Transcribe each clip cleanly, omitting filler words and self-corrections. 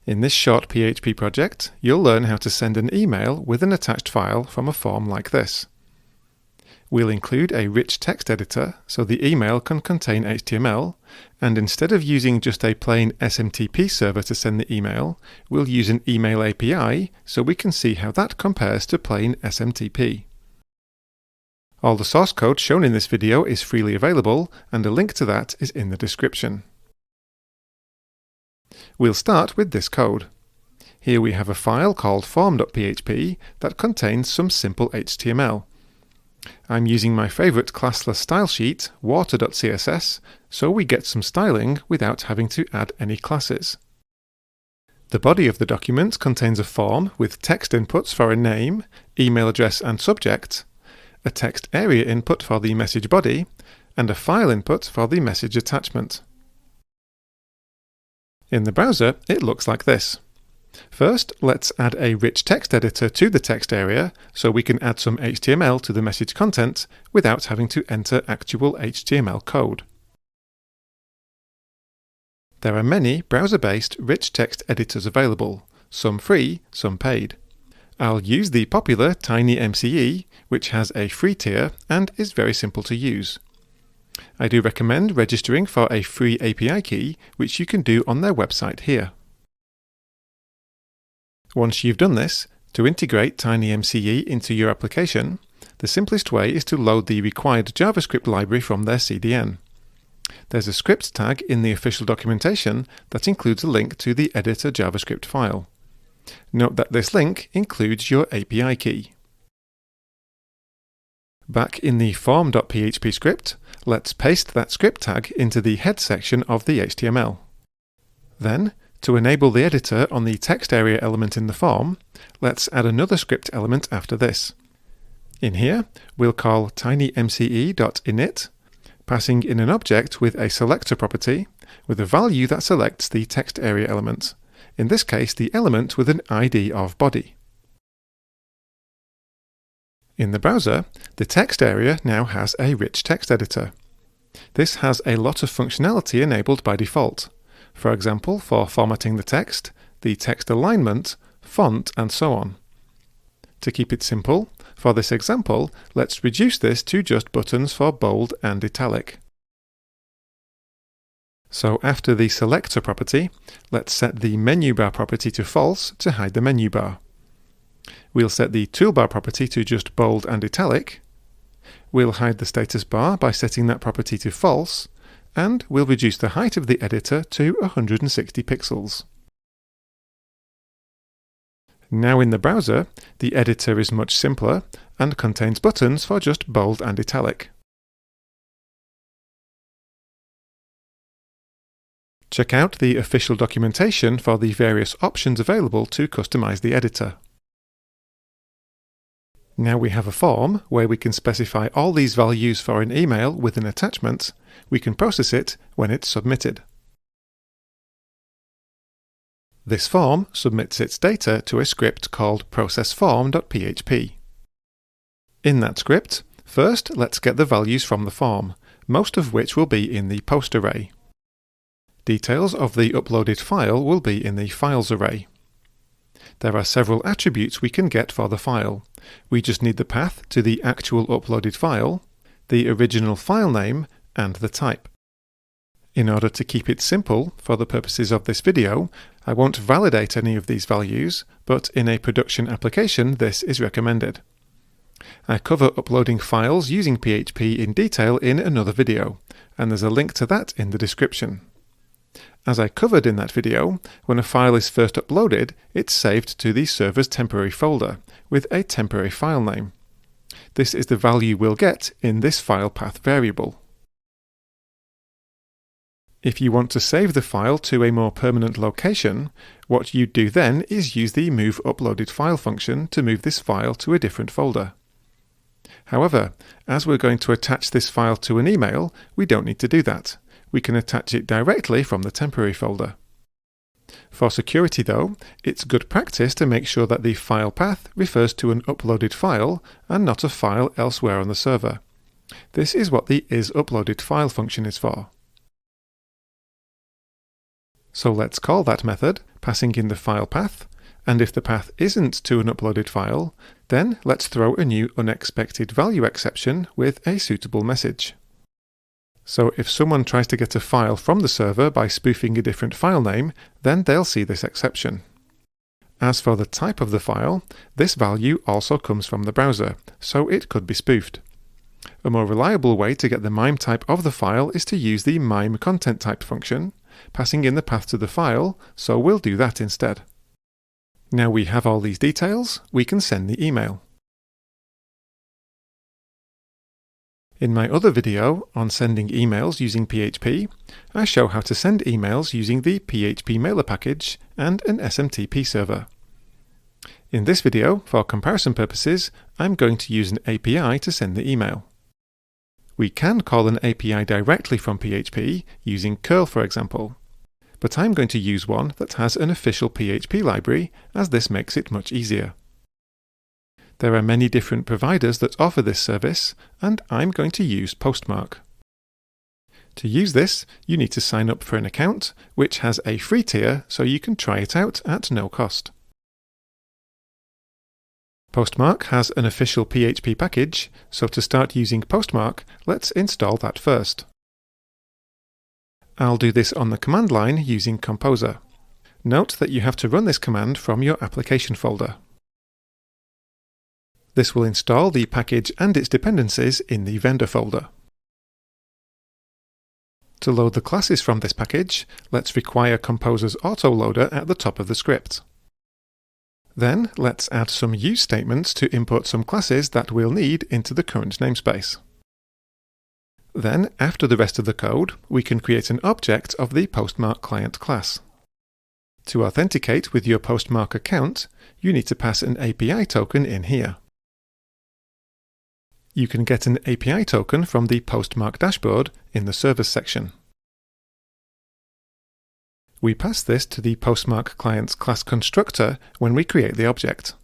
In this short PHP project, you'll learn how to send an email with an attached file from a form like this. We'll include a rich text editor so the email can contain HTML, and instead of using just a plain SMTP server to send the email, we'll use an email API so we can see how that compares to plain SMTP. All the source code shown in this video is freely available, and a link to that is in the description. We'll start with this code. Here we have a file called form.php that contains some simple HTML. I'm using my favourite classless style sheet, water.css, so we get some styling without having to add any classes. The body of the document contains a form with text inputs for a name, email address and subject, a text area input for the message body, and a file input for the message attachment. In the browser, it looks like this. First, let's add a rich text editor to the text area so we can add some HTML to the message content without having to enter actual HTML code. There are many browser-based rich text editors available, some free, some paid. I'll use the popular TinyMCE, which has a free tier and is very simple to use. I do recommend registering for a free API key, which you can do on their website here. Once you've done this, to integrate TinyMCE into your application, the simplest way is to load the required JavaScript library from their CDN. There's a script tag in the official documentation that includes a link to the editor JavaScript file. Note that this link includes your API key. Back in the form.php script, let's paste that script tag into the head section of the HTML. Then, to enable the editor on the text area element in the form, let's add another script element after this. In here, we'll call tinymce.init, passing in an object with a selector property, with a value that selects the text area element, in this case the element with an ID of body. In the browser, the text area now has a rich text editor. This has a lot of functionality enabled by default. For example, for formatting the text alignment, font, and so on. To keep it simple, for this example, let's reduce this to just buttons for bold and italic. So after the selector property, let's set the menu bar property to false to hide the menu bar. We'll set the toolbar property to just bold and italic. We'll hide the status bar by setting that property to false, and we'll reduce the height of the editor to 160 pixels. Now in the browser, the editor is much simpler and contains buttons for just bold and italic. Check out the official documentation for the various options available to customize the editor. Now we have a form where we can specify all these values for an email with an attachment. We can process it when it's submitted. This form submits its data to a script called processForm.php. In that script, first let's get the values from the form, most of which will be in the post array. Details of the uploaded file will be in the files array. There are several attributes we can get for the file. We just need the path to the actual uploaded file, the original file name, and the type. In order to keep it simple for the purposes of this video, I won't validate any of these values, but in a production application this is recommended. I cover uploading files using PHP in detail in another video, and there's a link to that in the description. As I covered in that video, when a file is first uploaded, it's saved to the server's temporary folder with a temporary file name. This is the value we'll get in this file path variable. If you want to save the file to a more permanent location, what you'd do then is use the move uploaded file function to move this file to a different folder. However, as we're going to attach this file to an email, we don't need to do that. We can attach it directly from the temporary folder. For security though, it's good practice to make sure that the file path refers to an uploaded file and not a file elsewhere on the server. This is what the isUploadedFile function is for. So let's call that method, passing in the file path, and if the path isn't to an uploaded file, then let's throw a new unexpected value exception with a suitable message. So if someone tries to get a file from the server by spoofing a different file name, then they'll see this exception. As for the type of the file, this value also comes from the browser, so it could be spoofed. A more reliable way to get the MIME type of the file is to use the MIME content type function, passing in the path to the file, so we'll do that instead. Now we have all these details, we can send the email. In my other video on sending emails using PHP, I show how to send emails using the PHP mailer package and an SMTP server. In this video, for comparison purposes, I'm going to use an API to send the email. We can call an API directly from PHP, using curl for example, but I'm going to use one that has an official PHP library, as this makes it much easier. There are many different providers that offer this service, and I'm going to use Postmark. To use this, you need to sign up for an account, which has a free tier so you can try it out at no cost. Postmark has an official PHP package, so to start using Postmark, let's install that first. I'll do this on the command line using Composer. Note that you have to run this command from your application folder. This will install the package and its dependencies in the vendor folder. To load the classes from this package, let's require Composer's autoloader at the top of the script. Then let's add some use statements to import some classes that we'll need into the current namespace. Then, after the rest of the code, we can create an object of the Postmark client class. To authenticate with your Postmark account, you need to pass an API token in here. You can get an API token from the Postmark dashboard in the Servers section. We pass this to the Postmark client's class constructor when we create the object.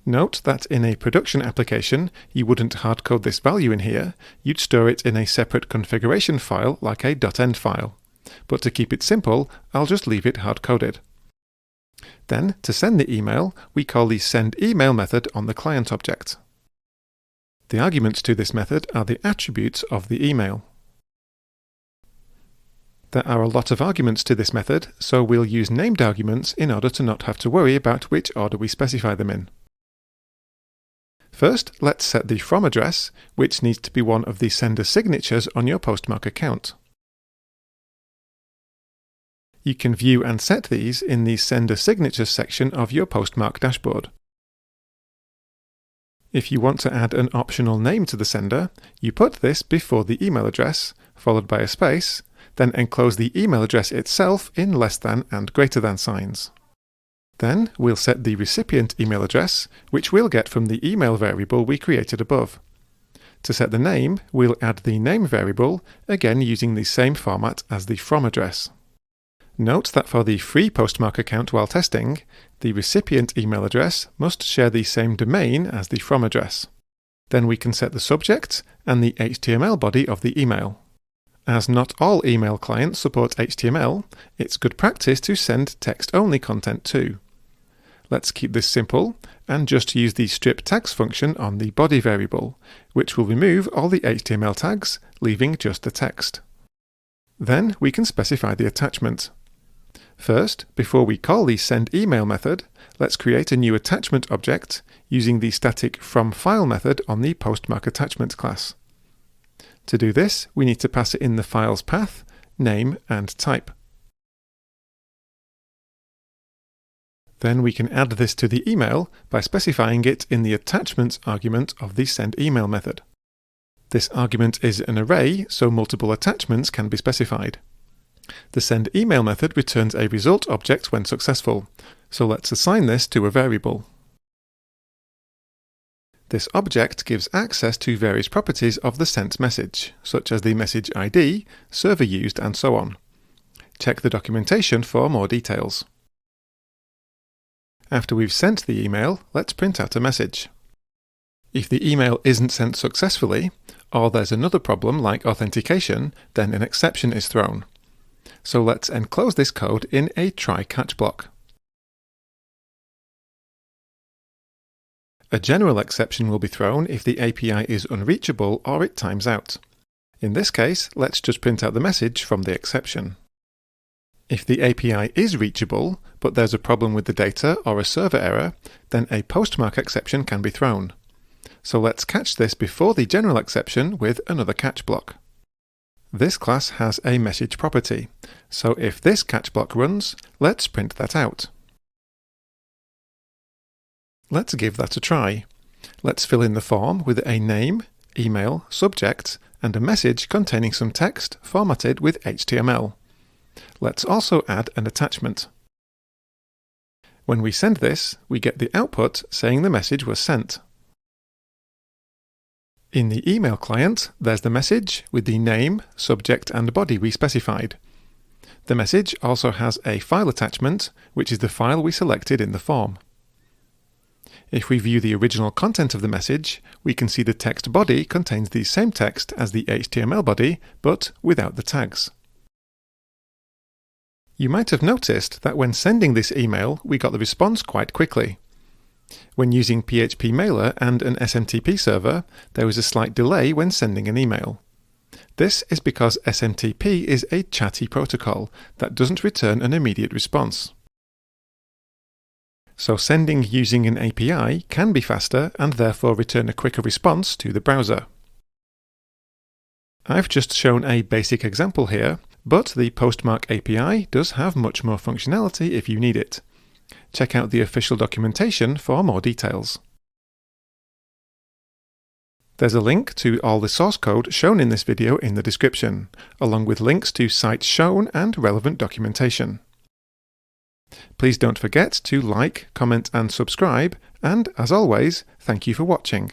Note that in a production application, you wouldn't hardcode this value in here, you'd store it in a separate configuration file like a .env file. But to keep it simple, I'll just leave it hardcoded. Then, to send the email, we call the sendEmail method on the client object. The arguments to this method are the attributes of the email. There are a lot of arguments to this method, so we'll use named arguments in order to not have to worry about which order we specify them in. First, let's set the from address, which needs to be one of the sender signatures on your Postmark account. You can view and set these in the Sender Signatures section of your Postmark dashboard. If you want to add an optional name to the sender, you put this before the email address, followed by a space, then enclose the email address itself in less than and greater than signs. Then we'll set the recipient email address, which we'll get from the email variable we created above. To set the name, we'll add the name variable, again using the same format as the from address. Note that for the free Postmark account while testing, the recipient email address must share the same domain as the from address. Then we can set the subject and the HTML body of the email. As not all email clients support HTML, it's good practice to send text-only content too. Let's keep this simple and just use the strip tags function on the body variable, which will remove all the HTML tags, leaving just the text. Then we can specify the attachment. First, before we call the sendEmail method, let's create a new attachment object using the static fromFile method on the Postmark attachment class. To do this, we need to pass it in the file's path, name, and type. Then we can add this to the email by specifying it in the attachments argument of the sendEmail method. This argument is an array, so multiple attachments can be specified. The sendEmail method returns a result object when successful, so let's assign this to a variable. This object gives access to various properties of the sent message, such as the message ID, server used, and so on. Check the documentation for more details. After we've sent the email, let's print out a message. If the email isn't sent successfully, or there's another problem like authentication, then an exception is thrown. So let's enclose this code in a try-catch block. A general exception will be thrown if the API is unreachable or it times out. In this case, let's just print out the message from the exception. If the API is reachable, but there's a problem with the data or a server error, then a postmark exception can be thrown. So let's catch this before the general exception with another catch block. This class has a message property, so if this catch block runs, let's print that out. Let's give that a try. Let's fill in the form with a name, email, subject, and a message containing some text formatted with HTML. Let's also add an attachment. When we send this, we get the output saying the message was sent. In the email client, there's the message with the name, subject, and body we specified. The message also has a file attachment, which is the file we selected in the form. If we view the original content of the message, we can see the text body contains the same text as the HTML body, but without the tags. You might have noticed that when sending this email, we got the response quite quickly. When using PHP Mailer and an SMTP server, there was a slight delay when sending an email. This is because SMTP is a chatty protocol that doesn't return an immediate response. So sending using an API can be faster and therefore return a quicker response to the browser. I've just shown a basic example here, but the Postmark API does have much more functionality if you need it. Check out the official documentation for more details. There's a link to all the source code shown in this video in the description, along with links to sites shown and relevant documentation. Please don't forget to like, comment and subscribe, and as always, thank you for watching.